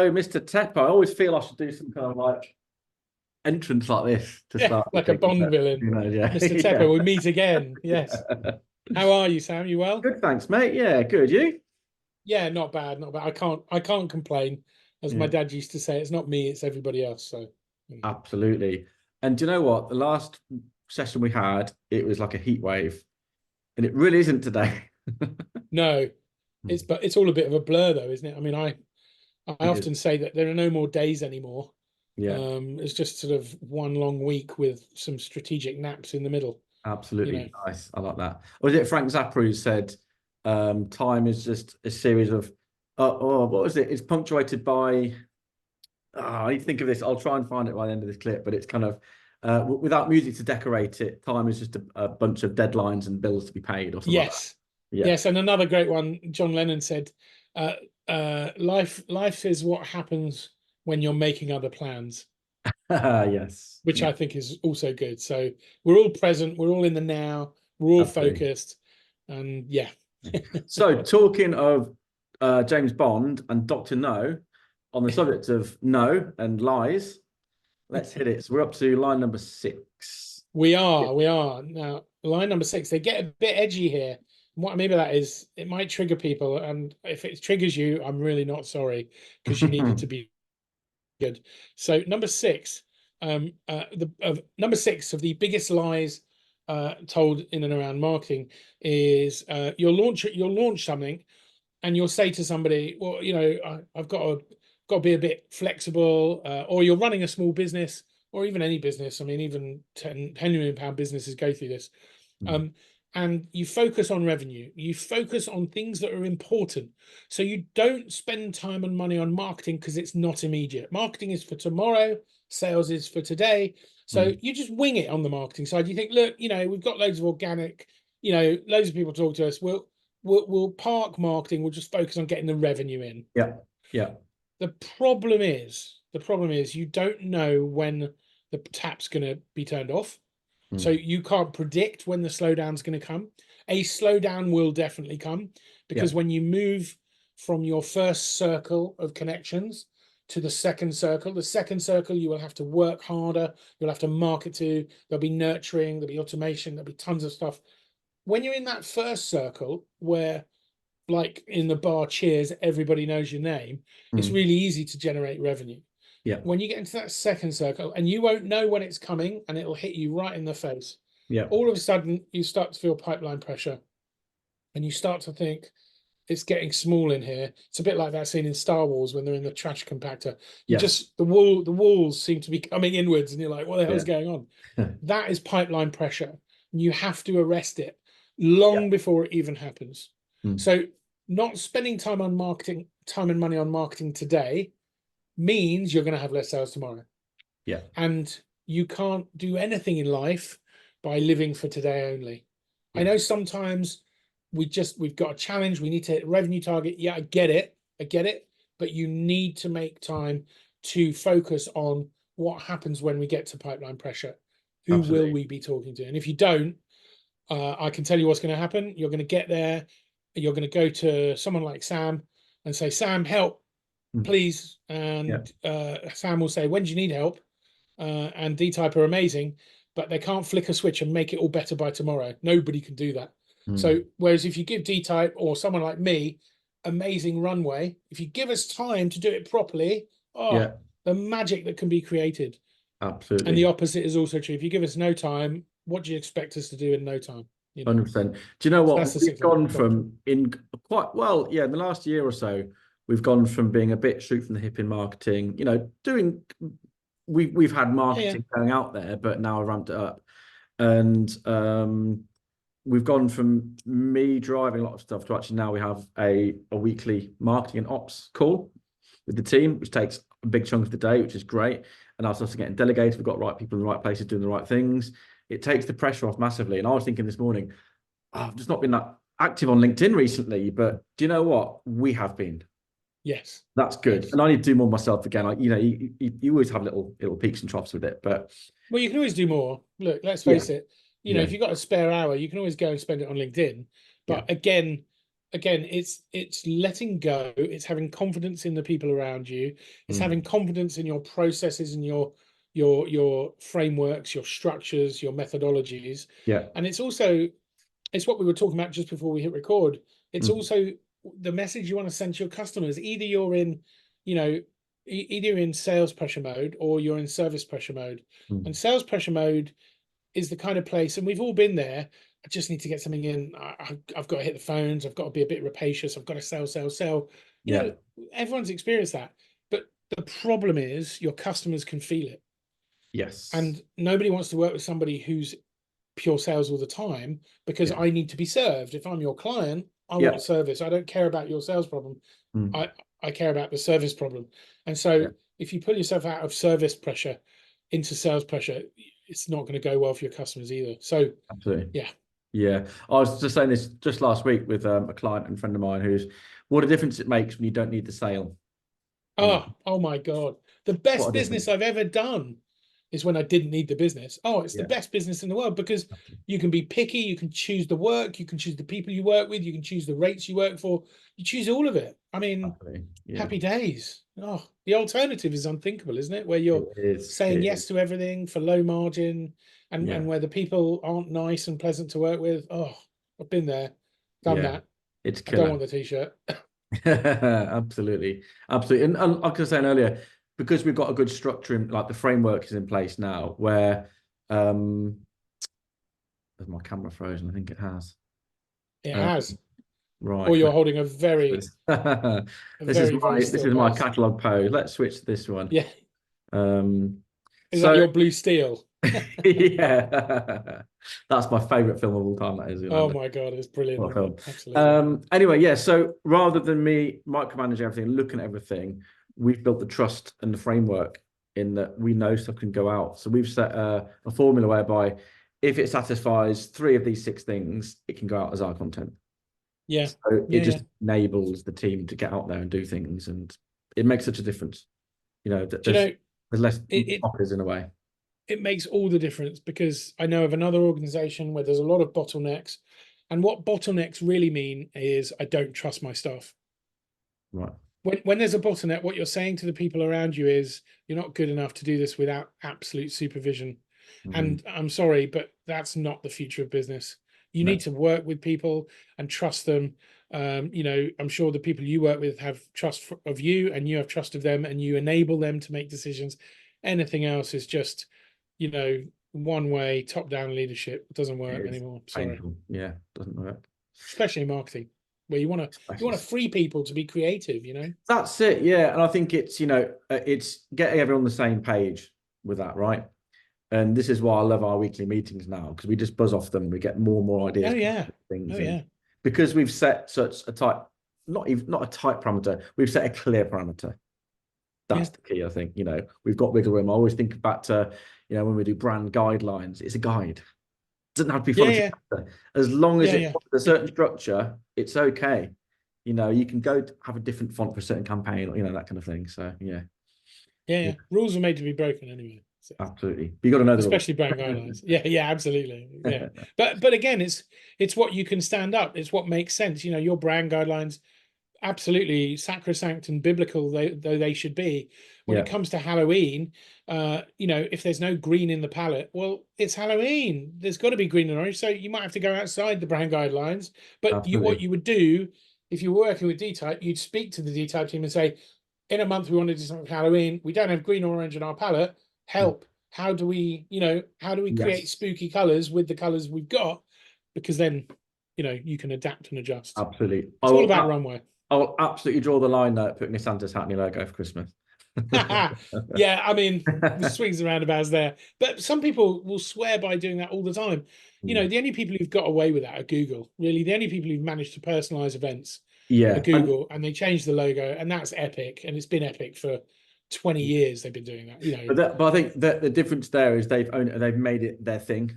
Oh, Mr. Tepper, I always feel I should do some kind of like entrance like this to Yeah, start the like a thing, Bond but villain. who knows? Yeah, Mr. Tepper, we meet again. Yes. How are you, Sam? You well? Good, thanks, mate. Yeah, good. You? Yeah, not bad, not bad. I can't complain. As my Yeah, dad used to say, it's not me, it's everybody else. So absolutely. And do you know what? The last session we had, it was like a heat wave, and it really isn't today. no, but it's all a bit of a blur though, isn't it? I mean, I It is. often say that there are no more days anymore. Yeah, It's just sort of one long week with some strategic naps in the middle, you know. absolutely nice. I like that. Was it Frank Zappa who said, time is just a series of, what was it? It's punctuated by. I need to think of this. I'll try and find it by the end of this clip, but it's kind of without music to decorate it, time is just a bunch of deadlines and bills to be paid or something like that. Yes. Yeah. Yes, and another great one, John Lennon said, uh, life is what happens when you're making other plans, Yes. which Yeah, I think is also good. So we're all present, we're all in the now, we're all absolutely. focused, and yeah. So talking of James Bond and Dr. No, on the subject of no and lies, let's hit it. So we're up to line number 6. We are. Now, line number 6, they get a bit edgy here. What maybe that is, it might trigger people, and if it triggers you, I'm really not sorry because you needed to be good. So number 6, number 6 of the biggest lies told in and around marketing is you'll launch something and you'll say to somebody, well, I've got to be a bit flexible, or you're running a small business or even any business. I mean, even 10 million pound businesses go through this. Um, and you focus on revenue, you focus on things that are important. So you don't spend time and money on marketing because it's not immediate. Marketing is for tomorrow, sales is for today. So you just wing it on the marketing side. You think, look, we've got loads of organic, loads of people talk to us. We'll park marketing. We'll just focus on getting the revenue in. Yeah. Yeah. The problem is you don't know when the tap's going to be turned off. So Mm. you can't predict when the slowdown's going to come. A slowdown will definitely come Yeah. because when you move from your first circle of connections to the second circle, you will have to work harder. You'll have to market to. There'll be nurturing. There'll be automation. There'll be tons of stuff. When you're in that first circle where, like in the bar Cheers, everybody knows your name, it's Mm. really easy to generate revenue. Yeah. When you get into that second circle and you won't know when it's coming and it'll hit you right in the face, Yeah. all of a sudden you start to feel pipeline pressure and you start to think it's getting small in here. It's a bit like that scene in Star Wars when they're in the trash compactor. Yes. The walls seem to be coming inwards and you're like, what the hell's Yeah. going on? That is pipeline pressure. And you have to arrest it long Yeah. before it even happens. Mm. So not spending time on marketing, time and money on marketing today means you're going to have less sales tomorrow. Yeah. And you can't do anything in life by living for today only. I Yeah. know sometimes we've got a challenge, we need to hit a revenue target. Yeah, I get it. But you need to make time to focus on what happens when we get to pipeline pressure. Who will Absolutely. we be talking to? And if you don't, I can tell you what's going to happen. You're going to get there, you're going to go to someone like Sam and say, Sam, help, Mm. please. Yeah. And Sam will say, when do you need help? And D-Type are amazing, but they can't flick a switch and make it all better by tomorrow. Nobody can do that. So Mm. whereas if you give D-Type or someone like me amazing runway, if you give us time to do it properly, Yeah. the magic that can be created. And the Absolutely. opposite is also true. If you give us no time, what do you expect us to do in no time? 100%. Do you know So that's what? the We've sixth one. gone Go on. from in quite well, yeah, in the last year or so, we've gone from being a bit shoot from the hip in marketing, doing we've had Yeah, yeah. marketing going out there, but now I've ramped it up. And we've gone from me driving a lot of stuff to actually now we have a weekly marketing and ops call with the team, which takes a big chunk of the day, which is great. And I was also getting delegated. We've got right people in the right places doing the right things. It takes the pressure off massively. And I was thinking this morning, I've just not been that active on LinkedIn recently, but do you know what? We have been. Yes. That's good. Yes. And I need to do more myself again. You always have little peaks and troughs with it, but Well, you can always do more. Look, let's yeah, face it. yeah, If you've got a spare hour, you can always go and spend it on LinkedIn. yeah, But again, again, it's letting go. It's having confidence in the people around you. It's having confidence in your processes and your frameworks, your structures, your methodologies. Yeah. And it's also, it's what we were talking about just before we hit record. It's also the message you want to send to your customers. Either you're in, you know, either in sales pressure mode or you're in service pressure mode. And sales pressure mode is the kind of place, and we've all been there. I just need to get something in. I've got to hit the phones. I've got to be a bit rapacious. I've got to sell, sell, sell. You Yeah. know, everyone's experienced that. But the problem is your customers can feel it. Yes. And nobody wants to work with somebody who's pure sales all the time, because Yeah. I need to be served. If I'm your client, I Yeah. want service. I don't care about your sales problem. I care about the service problem. And so Yeah. if you pull yourself out of service pressure into sales pressure, it's not going to go well for your customers either. So Absolutely. yeah. Yeah. I was just saying this just last week with a client and friend of mine who's, what a difference it makes when you don't need the sale. You know, Oh my God. The what best a business difference. I've ever done is when I didn't need the business. Oh, it's the Yeah. best business in the world, because you can be picky, you can choose the work, you can choose the people you work with, you can choose the rates you work for, you choose all of it. I mean, Absolutely. Yeah. happy days. Oh, the alternative is unthinkable, isn't it? Where you're It is. saying It yes is. to everything for low margin, Yeah. and where the people aren't nice and pleasant to work with. Oh, I've been there, done Yeah. that. It's I don't killer. want the t-shirt. Absolutely. Absolutely. And like I was saying earlier, because we've got a good structure in, like the framework is in place now where has my camera frozen? I think it has. It Um, has. Or right. you're holding a very, very This still is my pose. catalog pose. Let's switch to this one. Yeah. Um, Is that so your blue steel? yeah, that's my favorite film of all time. That is, you Oh know, my God, it's brilliant, what a isn't it? film. Absolutely. Anyway, yeah. So rather than me micromanaging everything, looking at everything, we've built the trust and the framework in that we know stuff can go out. So we've set a formula whereby if it satisfies three of these six things, it can go out as our content. Yeah. So it Yeah, yeah. just enables the team to get out there and do things, and it makes such a difference. You know, Do you know, there's less it blockers in a way. it makes all the difference, because I know of another organization where there's a lot of bottlenecks. And what bottlenecks really mean is I don't trust my staff. Right. When there's a bottleneck, what you're saying to the people around you is you're not good enough to do this without absolute supervision. And I'm sorry, but that's not the future of business. You No. need to work with people and trust them. You know, I'm sure the people you work with have trust of you, and you have trust of them, and you enable them to make decisions. Anything else is just, you know, one way, top down leadership. It doesn't work It's anymore. Sorry. painful. Yeah, doesn't work. Especially in marketing, where you want to free people to be creative, you know? That's it. Yeah, and I think it's, you know, it's getting everyone on the same page with that, right? And this is why I love our weekly meetings now, because we just buzz off them. We get more and more Oh ideas, yeah. things, Oh and yeah. because we've set such a tight, not a tight parameter, we've set a clear parameter. Yeah. That's the key, I think. You know, we've got wiggle room. I always think back to, you know, when we do brand guidelines, it's a guide. It doesn't have to be Yeah. front Yeah. and center. As long as Yeah. it Yeah. follows a certain structure, it's okay. You know, you can go have a different font for a certain campaign, or, you know, that kind of thing. So yeah, Yeah. yeah, Yeah. Rules are made to be broken anyway. So, absolutely. But you got to know the rules. especially brand guidelines. Yeah. Yeah. Absolutely. Yeah. But again, it's what you can stand up. It's what makes sense. You know, your brand guidelines, absolutely sacrosanct and biblical though they should be. When Yeah, it comes to Halloween, you know, if there's no green in the palette, well, it's Halloween. There's got to be green and orange. So you might have to go outside the brand guidelines. But what absolutely. you would do if you were working with D-Type, you'd speak to the D-Type team and say, in a month we want to do something for Halloween. We don't have green or orange in our palette. Help. How do we, you know, how do we create Yes, spooky colors with the colors we've got? Because then, you know, you can adapt and adjust. absolutely. It's all about runway. I will absolutely draw the line there, putting a Santa's hat in your logo for Christmas. Yeah, I mean, the swings and roundabouts there. But some people will swear by doing that all the time. You know, the only people who've got away with that are Google. Really, the only people who've managed to personalize events are Yeah, Google, and they changed the logo, and that's epic. And it's been epic for 20 years. They've been doing that. You know, but I think that the difference there is they've made it their thing.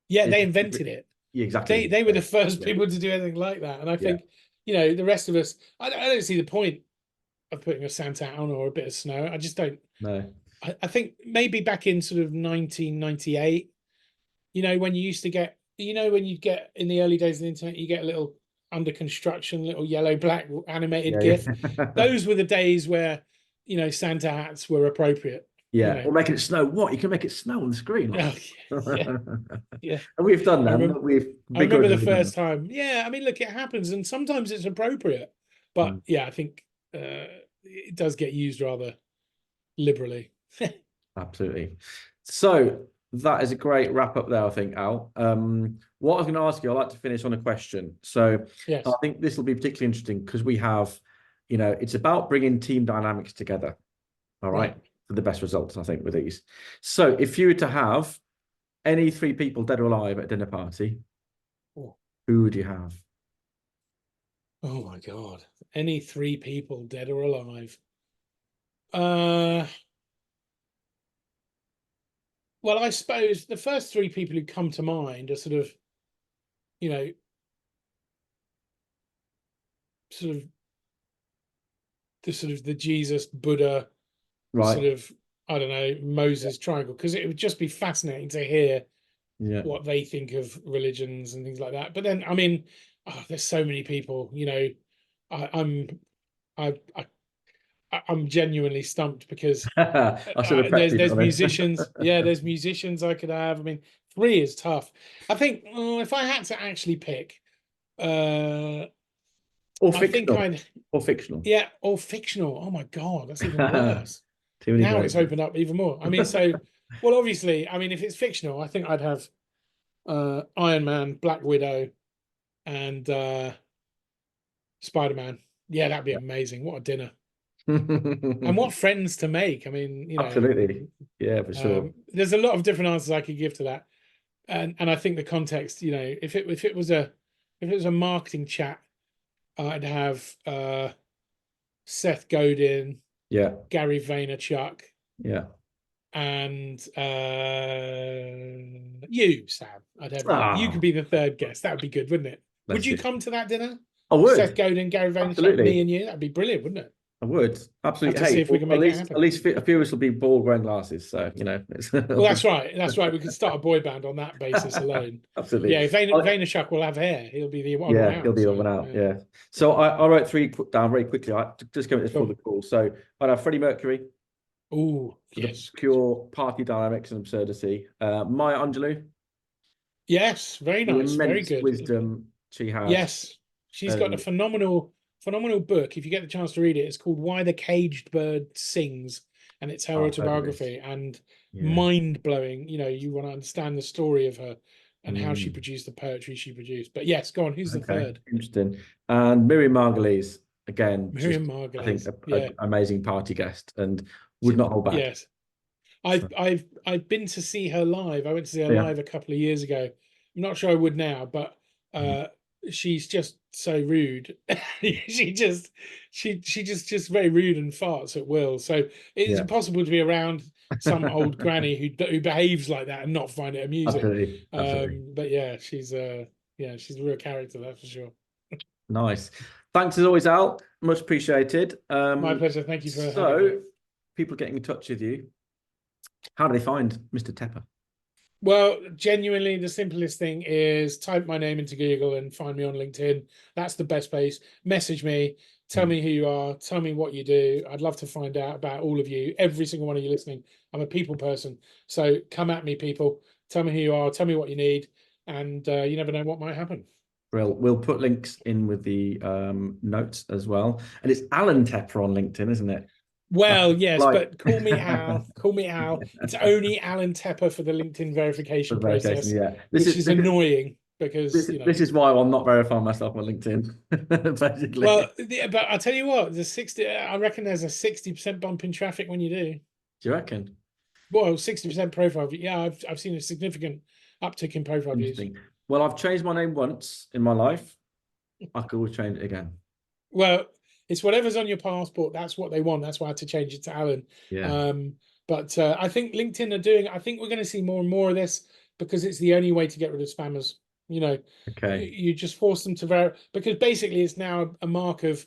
yeah, It's, they invented it. yeah, exactly. They were the first Yeah, people to do anything like that. And I yeah, think, you know, the rest of us, I don't see the point of putting a Santa on or a bit of snow. I just don't. no, I think maybe back in sort of 1998, you know, when you used to get, you know, when you get in the early days of the internet, you get a little, under construction little yellow black animated Yeah, GIF. yeah. Those were the days where, you know, Santa hats were appropriate. You Yeah, know. or making it snow. What? You can make it snow on the screen. Like. Oh, yeah, yeah. And we've done I them. remember. We've I remember the begrudgingly done first time. Yeah, I mean, look, it happens, and sometimes it's appropriate, but them. yeah, I think it does get used rather liberally. Absolutely. So that is a great wrap up there, I think, Al. What I was going to ask you, I'd like to finish on a question. So I Yes. think this will be particularly interesting because we have, it's about bringing team dynamics together. All right. Right. For the best results, I think, with these. So if you were to have any three people dead or alive at a dinner party, Oh, who would you have? oh my God. Any three people, dead or alive? Uh, well, I suppose the first three people who come to mind are sort of, you know, sort of the Jesus, Buddha, Right. sort of, I don't know, Moses triangle, because it would just be fascinating to hear Yeah. what they think of religions and things like that. But then, I mean, oh, there's so many people, you know, I, I'm I, I I'm genuinely stumped because I should have prepped you there's for this. musicians. Yeah, there's musicians I could have. I mean, three is tough. I think if I had to actually pick, uh, Or I think fictional. I'd Or fictional. yeah, or fictional. Oh my God, that's even worse. Too many Now great it's ones. opened up even more. I mean, so well, obviously, I mean, if it's fictional, I think I'd have Iron Man, Black Widow, and Spider-Man. Yeah, that'd be amazing. What a dinner. And what friends to make. I mean, you Absolutely. know, Yeah, for sure. there's a lot of different answers I could give to that. And I think the context, you know, if it was a marketing chat, I'd have Seth Godin, Yeah. Gary Vaynerchuk, Yeah. and you, Sam. I'd have you. You could Ah, be the third guest. That would be good, wouldn't it? Would bless you you. come to that dinner? I Seth would. Godin, Gary Vaynerchuk, me Absolutely. and you. That'd be brilliant, wouldn't it? I would. Have Absolutely. to see Hey, if we well, can at make it least happen. at least a few of us will be ball wearing glasses. So, it's Well, that's right. That's right. We could start a boy band on that basis alone. Yeah, absolutely. if Vaynerchuk will have hair, he'll be the odd one Yeah, he'll out. be the So one out. yeah, Yeah. So I wrote three down very quickly. I just going this for the cool. call. So I'd have Freddie Mercury Oh for the yes, pure party dynamics and absurdity. Maya Angelou, yes, very the nice, very immense good. wisdom she has. Yes, she's got a And phenomenal book. If you get the chance to read it, it's called "Why the Caged Bird Sings," and it's her I've heard of this. autobiography and Yeah. mind blowing. You know, you want to understand the story of her and how she Mm. produced the poetry she produced. But yes, go on. Who's the Okay, third? interesting. And Miriam Margolyes, again, just Miriam I think Margolyes. a Yeah, amazing party guest and would not hold back. yes. So, I've been to see her live. I went to see her yeah. live a couple of years ago. I'm not sure I would now, but Mm. she's just so rude. She just very rude and farts at will. So it's Yeah, impossible to be around some old granny who behaves like that and not find it amusing. absolutely, absolutely. But yeah, she's a real character, that's for sure. Nice. Thanks as always, Al. Much appreciated. My pleasure. Thank you for having me. So people getting in touch with you, how do they find Mr. Tepper? Well, genuinely, the simplest thing is type my name into Google and find me on LinkedIn. That's the best place. Message me, tell Mm. me who you are, tell me what you do. I'd love to find out about all of you, every single one of you listening. I'm a people person. So come at me, people. Tell me who you are, tell me what you need, and you never know what might happen. We'll put links in with the notes as well. And it's Alan Tepper on LinkedIn, isn't it? Well, yes, Like but call me Al. Call me Al. It's only Alan Tepper for the LinkedIn for verification the verification, process, yeah. which is annoying because, you know. This is why I'm not verifying myself on LinkedIn, basically. Well, but I'll tell you what, I reckon there's a 60% bump in traffic when you do. Do you reckon? Well, 60% profile view. Yeah, I've seen a significant uptick in profile views. Interesting. Well, I've changed my name once in my life. I could always change it again. Well, it's whatever's on your passport. That's what they want. That's why I had to change it to Alan. Yeah. But I think LinkedIn are doing. I think we're going to see more and more of this because it's the only way to get rid of spammers. You know, Okay. you just force them to verify because basically it's now a mark of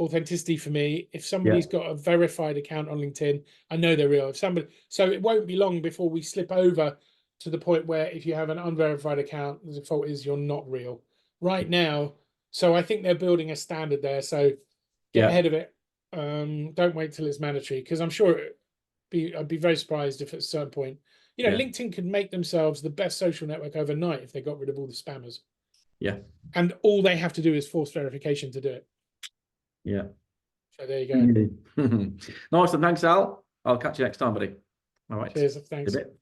authenticity for me. If Yeah. somebody's got a verified account on LinkedIn, I know they're real. If somebody, so it won't be long before we slip over to the point where if you have an unverified account, the default is you're not real. Right now, So I think they're building a standard there. So get Yeah. ahead of it. Don't wait till it's mandatory, because I'm sure I'd be very surprised if at a certain point, Yeah. LinkedIn could make themselves the best social network overnight if they got rid of all the spammers. Yeah. And all they have to do is force verification to do it. Yeah. So there you go. Nice. And thanks, Al. I'll catch you next time, buddy. All right. Cheers. Thanks. A bit.